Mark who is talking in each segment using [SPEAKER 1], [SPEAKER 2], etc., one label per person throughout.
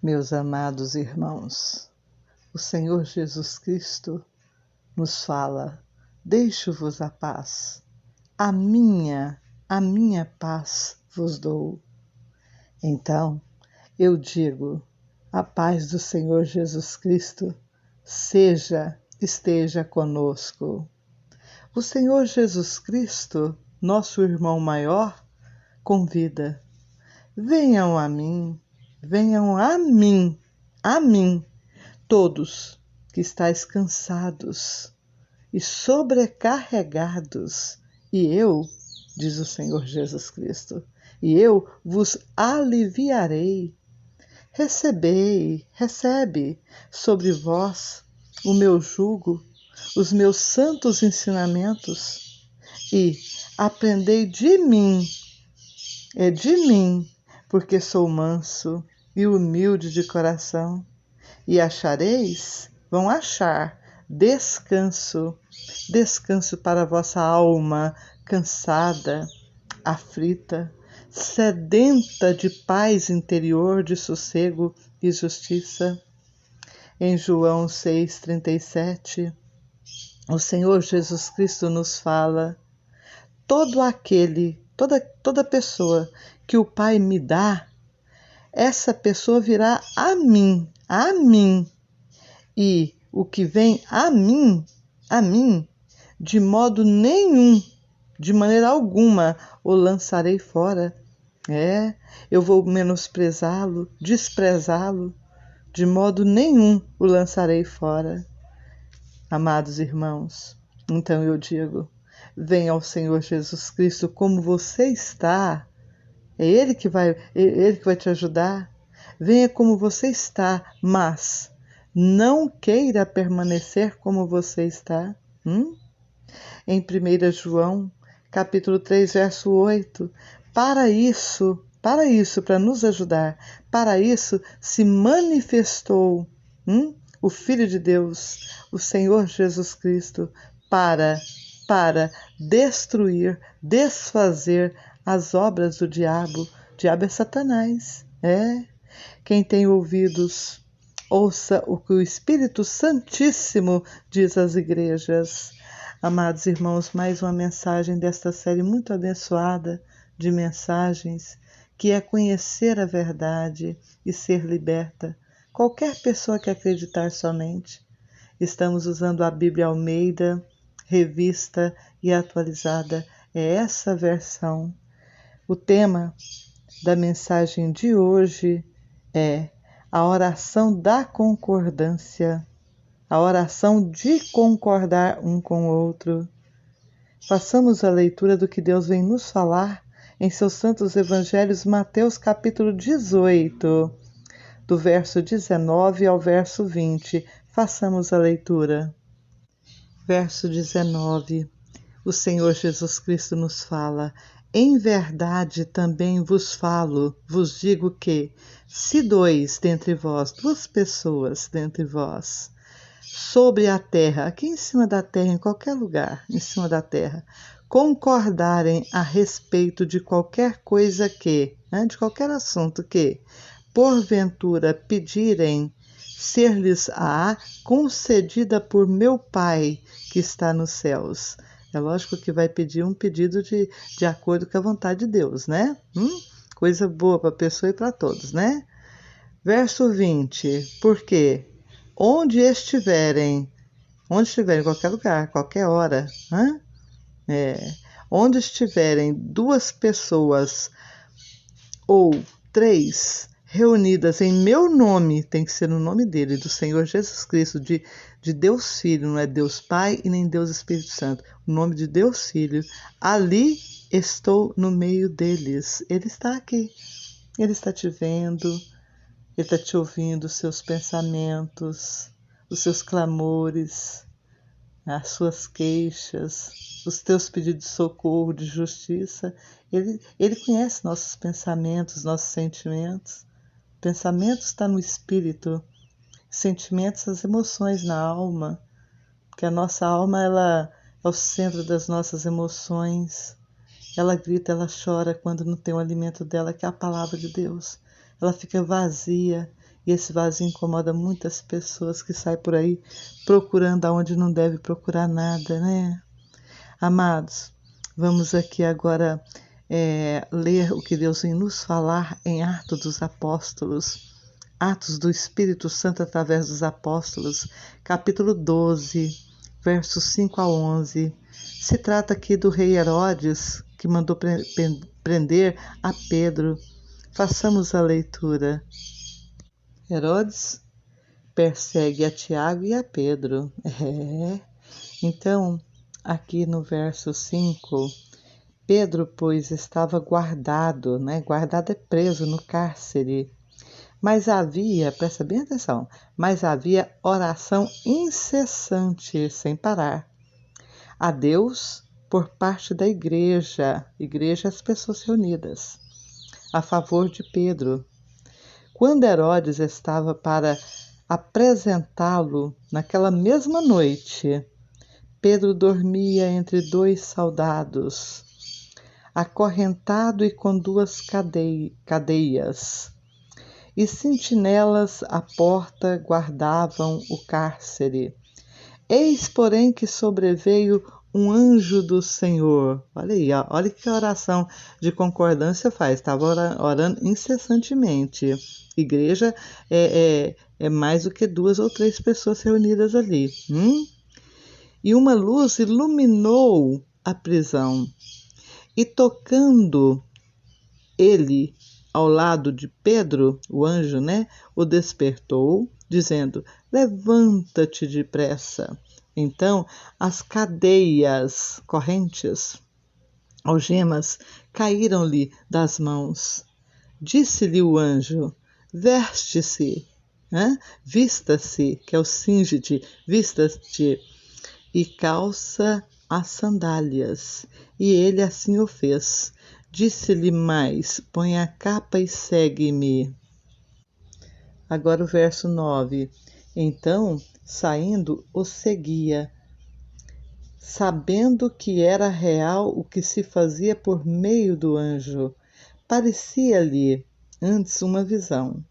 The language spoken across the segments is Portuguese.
[SPEAKER 1] Meus amados irmãos, o Senhor Jesus Cristo nos fala: deixo-vos a paz, a minha paz vos dou. Então, eu digo, a paz do Senhor Jesus Cristo esteja conosco. O Senhor Jesus Cristo, nosso irmão maior, convida: venham a mim, todos que estáis cansados e sobrecarregados, e eu, diz o Senhor Jesus Cristo, e eu vos aliviarei. Recebe sobre vós o meu jugo, os meus santos ensinamentos, e aprendei de mim, porque sou manso e humilde de coração, e vão achar descanso para a vossa alma cansada, aflita, sedenta de paz interior, de sossego e justiça. Em João 6,37, o Senhor Jesus Cristo nos fala: toda pessoa que o Pai me dá, essa pessoa virá a mim, e o que vem a mim, de modo nenhum, de maneira alguma, o lançarei fora. Eu vou menosprezá-lo, desprezá-lo, de modo nenhum o lançarei fora. Amados irmãos, então eu digo: venha ao Senhor Jesus Cristo como você está. É Ele que vai te ajudar. Venha como você está, mas não queira permanecer como você está. Em 1 João, capítulo 3, verso 8, para nos ajudar, para isso se manifestou o Filho de Deus, o Senhor Jesus Cristo, para destruir, desfazer as obras do diabo. O diabo é Satanás. Quem tem ouvidos, ouça o que o Espírito Santíssimo diz às igrejas. Amados irmãos, mais uma mensagem desta série muito abençoada de mensagens, que é conhecer a verdade e ser liberta. Qualquer pessoa que acreditar somente. Estamos usando a Bíblia Almeida, revista e atualizada. É essa versão. O tema da mensagem de hoje é a oração da concordância, a oração de concordar um com o outro. Façamos a leitura do que Deus vem nos falar em seus santos evangelhos, Mateus capítulo 18, do verso 19 ao verso 20. Façamos a leitura. Verso 19. O Senhor Jesus Cristo nos fala: em verdade também vos digo que, se duas pessoas dentre vós, sobre a terra, aqui em cima da terra, em qualquer lugar, em cima da terra, concordarem a respeito de qualquer coisa de qualquer assunto que, porventura, pedirem, ser-lhes-á concedida por meu Pai que está nos céus. É lógico que vai pedir um pedido de acordo com a vontade de Deus, né? Coisa boa para a pessoa e para todos, né? Verso 20, porque onde estiverem, em qualquer lugar, qualquer hora, onde estiverem duas pessoas ou três reunidas em meu nome, tem que ser no nome dele, do Senhor Jesus Cristo, de Deus Filho, não é Deus Pai e nem Deus Espírito Santo, o nome de Deus Filho, ali estou no meio deles. Ele está aqui, ele está te vendo, ele está te ouvindo, os seus pensamentos, os seus clamores, as suas queixas, os teus pedidos de socorro, de justiça. Ele conhece nossos pensamentos, nossos sentimentos. Pensamentos está no espírito, sentimentos, as emoções na alma, porque a nossa alma ela é o centro das nossas emoções. Ela grita, ela chora quando não tem o alimento dela, que é a palavra de Deus. Ela fica vazia E esse vazio incomoda muitas pessoas que saem por aí procurando aonde não deve procurar nada, né? Amados, vamos aqui agora ler o que Deus vem nos falar em Atos dos Apóstolos, Atos do Espírito Santo através dos Apóstolos, capítulo 12, versos 5 a 11. Se trata aqui do rei Herodes, que mandou prender a Pedro. Façamos a leitura. Herodes persegue a Tiago e a Pedro. Então, aqui no verso 5, Pedro, pois, estava guardado, né? Guardado é preso no cárcere. Mas havia, presta bem atenção, mas havia oração incessante, sem parar, a Deus por parte da igreja as pessoas reunidas, a favor de Pedro. Quando Herodes estava para apresentá-lo naquela mesma noite, Pedro dormia entre dois soldados, acorrentado e com duas cadeias, e sentinelas à porta guardavam o cárcere. Eis, porém, que sobreveio um anjo do Senhor. Olha aí, ó, olha que oração de concordância faz. Estava orando incessantemente. Igreja é mais do que 2 ou 3 pessoas reunidas ali. E uma luz iluminou a prisão. E tocando ele ao lado de Pedro, o anjo, né, o despertou, dizendo: levanta-te depressa. Então, as cadeias, correntes, algemas, caíram-lhe das mãos. Disse-lhe o anjo: veste-se, vista-se, que é o cinge-te, vista-te, e calça as sandálias. E ele assim o fez. Disse-lhe mais: põe a capa e segue-me. Agora o verso 9. Então, saindo, o seguia, sabendo que era real o que se fazia por meio do anjo. Parecia-lhe antes uma visão.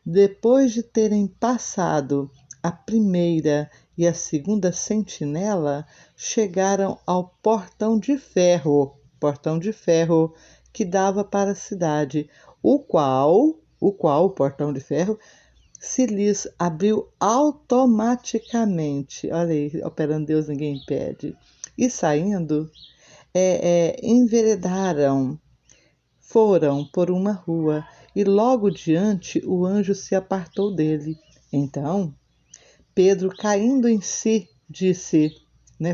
[SPEAKER 1] Depois de terem passado a primeira e a segunda sentinela, chegaram ao portão de ferro que dava para a cidade, o qual o portão de ferro se lhes abriu automaticamente. Olha aí, operando Deus, ninguém impede. E saindo, enveredaram, foram por uma rua, e logo diante o anjo se apartou dele. Então, Pedro, caindo em si, disse,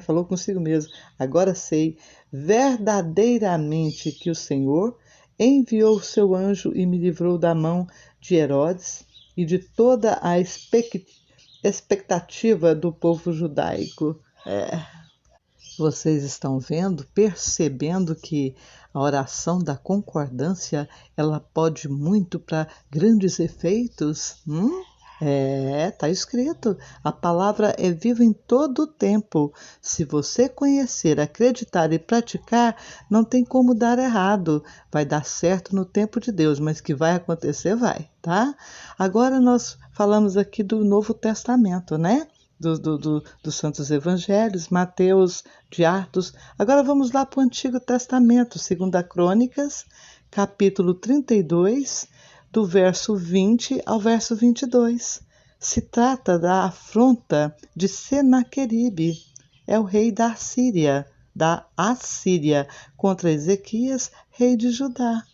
[SPEAKER 1] falou consigo mesmo: agora sei verdadeiramente que o Senhor enviou o seu anjo e me livrou da mão de Herodes e de toda a expectativa do povo judaico. Vocês estão vendo, percebendo que a oração da concordância, ela pode muito para grandes efeitos? Está escrito. A palavra é viva em todo o tempo. Se você conhecer, acreditar e praticar, não tem como dar errado. Vai dar certo no tempo de Deus, mas que vai acontecer, vai, tá? Agora nós falamos aqui do Novo Testamento, né? Dos Santos Evangelhos, Mateus, de Atos. Agora vamos lá para o Antigo Testamento, 2 Crônicas, capítulo 32, do verso 20 ao verso 22. Se trata da afronta de Senaqueribe, é o rei da Assíria, contra Ezequias, rei de Judá.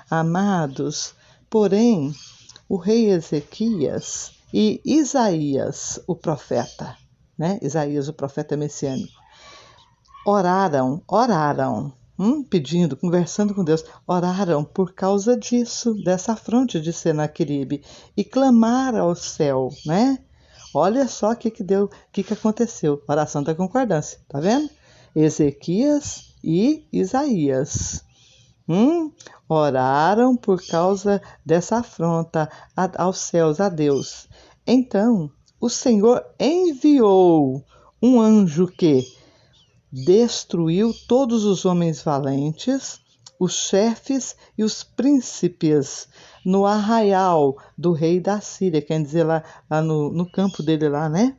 [SPEAKER 1] Amados, porém, o rei Ezequias e Isaías, o profeta, Isaías, o profeta messiânico, oraram, pedindo, conversando com Deus, oraram por causa disso, dessa afronte de Senaqueribe, e clamaram ao céu, Olha só o que aconteceu. Oração da concordância, tá vendo? Ezequias e Isaías. Oraram por causa dessa afronta aos céus, a Deus. Então, o Senhor enviou um anjo que destruiu todos os homens valentes os chefes e os príncipes no arraial do rei da Síria, quer dizer, lá no campo dele lá, né?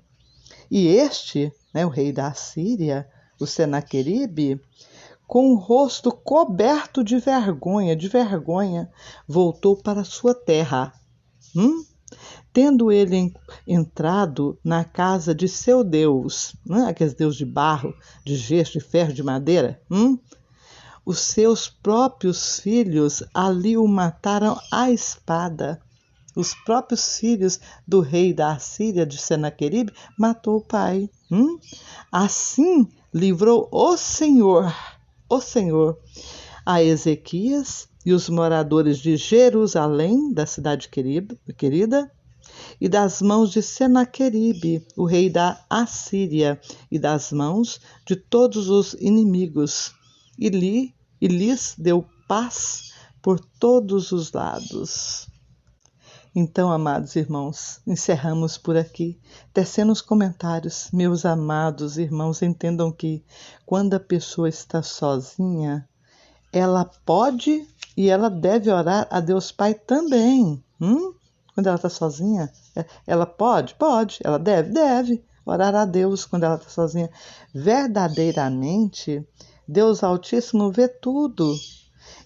[SPEAKER 1] E este, né, o rei da Síria, o Senaqueribe, com o rosto coberto de vergonha, voltou para sua terra. Tendo ele entrado na casa de seu Deus, aqueles deuses de barro, de gesso, de ferro, de madeira, os seus próprios filhos ali o mataram à espada. Os próprios filhos do rei da Assíria, de Senaqueribe, matou o pai. Assim livrou o Senhor, a Ezequias e os moradores de Jerusalém, da cidade querida, e das mãos de Senaqueribe, o rei da Assíria, e das mãos de todos os inimigos, e lhes deu paz por todos os lados. Então, amados irmãos, encerramos por aqui, tecendo os comentários. Meus amados irmãos, entendam que quando a pessoa está sozinha, ela pode e ela deve orar a Deus Pai também. Quando ela está sozinha, ela pode, ela deve orar a Deus quando ela está sozinha. Verdadeiramente, Deus Altíssimo vê tudo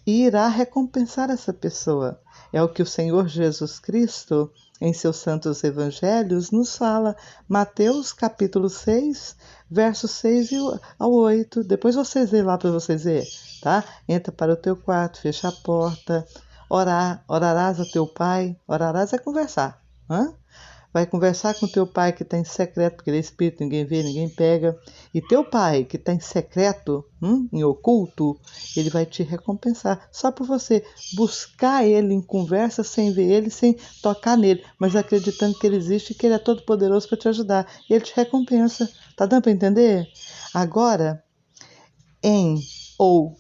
[SPEAKER 1] e irá recompensar essa pessoa. É o que o Senhor Jesus Cristo, em seus santos evangelhos, nos fala. Mateus capítulo 6, versos 6 ao 8. Depois vocês leem lá para vocês verem, tá? Entra para o teu quarto, fecha a porta, orarás a teu pai. Orarás é conversar. Vai conversar com teu pai que está em secreto, porque ele é espírito, ninguém vê, ninguém pega. E teu pai que está em secreto, em oculto, ele vai te recompensar. Só por você buscar ele em conversa, sem ver ele, sem tocar nele, mas acreditando que ele existe e que ele é todo poderoso para te ajudar. E ele te recompensa. Tá dando para entender? Agora,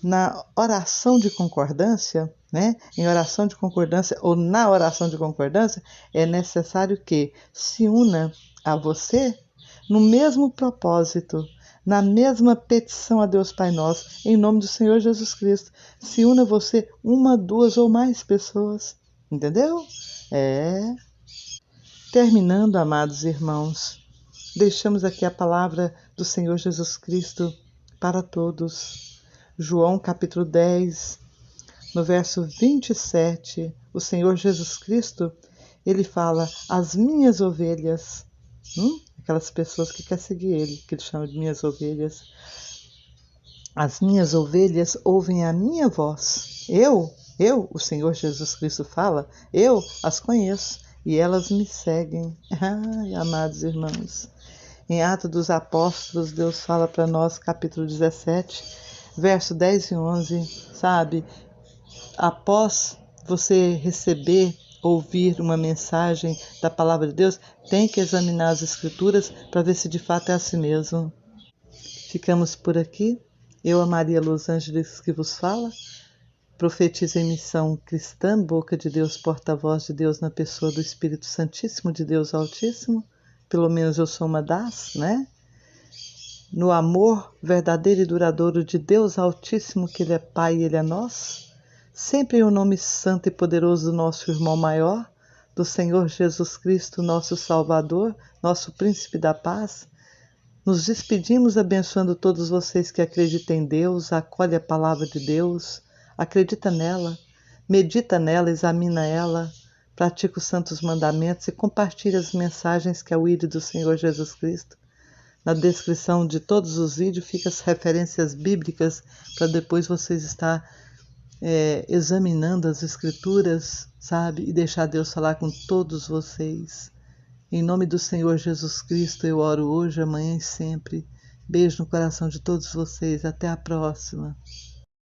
[SPEAKER 1] na oração de concordância, em oração de concordância ou na oração de concordância, é necessário que se una a você no mesmo propósito, na mesma petição a Deus Pai Nosso, em nome do Senhor Jesus Cristo. Se una você, uma, duas ou mais pessoas. Entendeu? Terminando, amados irmãos, deixamos aqui a palavra do Senhor Jesus Cristo para todos. João capítulo 10, no verso 27, o Senhor Jesus Cristo, ele fala, as minhas ovelhas, aquelas pessoas que querem seguir ele, que ele chama de minhas ovelhas, as minhas ovelhas ouvem a minha voz. Eu, o Senhor Jesus Cristo fala, eu as conheço e elas me seguem. Ai, amados irmãos, em Atos dos Apóstolos, Deus fala para nós, capítulo 17, verso 10 e 11, sabe? Após você receber, ouvir uma mensagem da palavra de Deus, tem que examinar as escrituras para ver se de fato é assim mesmo. Ficamos por aqui. Eu, a Maria Luz Ângeles, que vos fala, profetizo em missão cristã, boca de Deus, porta-voz de Deus na pessoa do Espírito Santíssimo de Deus Altíssimo. Pelo menos eu sou uma das, No amor verdadeiro e duradouro de Deus Altíssimo, que Ele é Pai e Ele é nosso. Sempre em o nome santo e poderoso do nosso irmão maior, do Senhor Jesus Cristo, nosso Salvador, nosso Príncipe da Paz, nos despedimos abençoando todos vocês que acreditam em Deus, acolhe a palavra de Deus, acredita nela, medita nela, examina ela, pratica os santos mandamentos e compartilha as mensagens que é o ídolo do Senhor Jesus Cristo. Na descrição de todos os vídeos fica as referências bíblicas para depois vocês estar examinando as escrituras, sabe? E deixar Deus falar com todos vocês. Em nome do Senhor Jesus Cristo eu oro hoje, amanhã e sempre. Beijo no coração de todos vocês. Até a próxima.